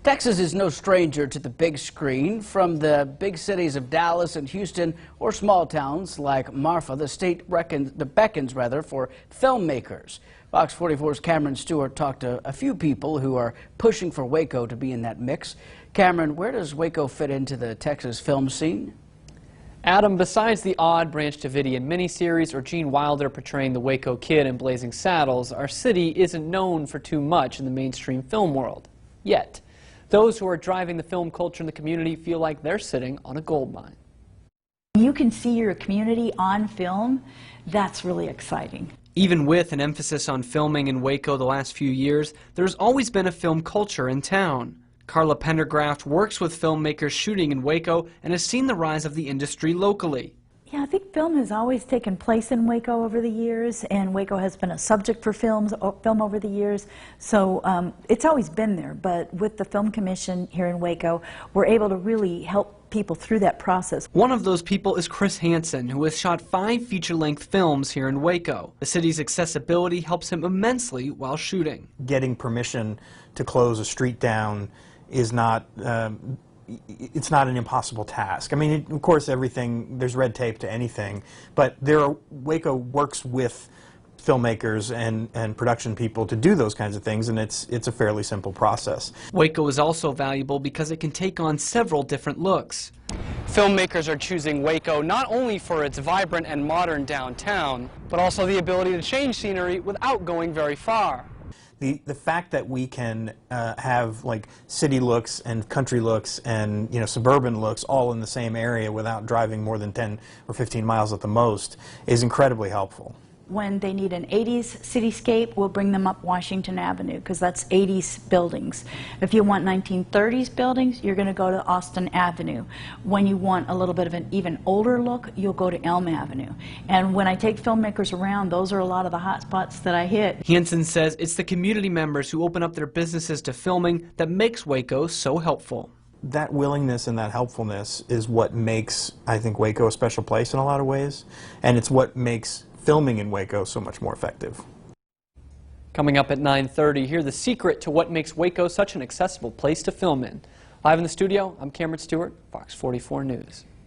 Texas is no stranger to the big screen. From the big cities of Dallas and Houston or small towns like Marfa, the state beckons for filmmakers. Fox 44's Cameron Stewart talked to a few people who are pushing for Waco to be in that mix. Cameron, where does Waco fit into the Texas film scene? Adam, besides the odd Branch Davidian miniseries or Gene Wilder portraying the Waco Kid in Blazing Saddles, our city isn't known for too much in the mainstream film world. Yet. Those who are driving the film culture in the community feel like they're sitting on a gold mine. You can see your community on film. That's really exciting. Even with an emphasis on filming in Waco the last few years, there's always been a film culture in town. CARLA PENDERGRAFT works with filmmakers shooting in Waco and has seen the rise of the industry locally. Yeah, I think film has always taken place in Waco over the years, and Waco has been a subject for film over the years, so it's always been there. But with the Film Commission here in Waco, we're able to really help people through that process. One of those people is Chris Hansen, who has shot 5 feature-length films here in Waco. The city's accessibility helps him immensely while shooting. Getting permission to close a street down is not it's not an impossible task. I mean, of course, there's red tape to anything, but Waco works with filmmakers and production people to do those kinds of things, and it's a fairly simple process. Waco is also valuable because it can take on several different looks. Filmmakers are choosing Waco not only for its vibrant and modern downtown, but also the ability to change scenery without going very far. The fact that we can have like city looks and country looks and suburban looks all in the same area without driving more than 10 or 15 miles at the most is incredibly helpful. When they need an 80s cityscape, we'll bring them up Washington Avenue, because that's 80s buildings. If you want 1930s buildings, you're going to go to Austin Avenue. When you want a little bit of an even older look, you'll go to Elm Avenue. And when I take filmmakers around, those are a lot of the hot spots that I hit. Hansen says it's the community members who open up their businesses to filming that makes Waco so helpful. That willingness and that helpfulness is what makes, I think, Waco a special place in a lot of ways, and it's what makes filming in Waco so much more effective. Coming up at 9:30, hear the secret to what makes Waco such an accessible place to film in. Live in the studio, I'm Cameron Stewart, Fox 44 News.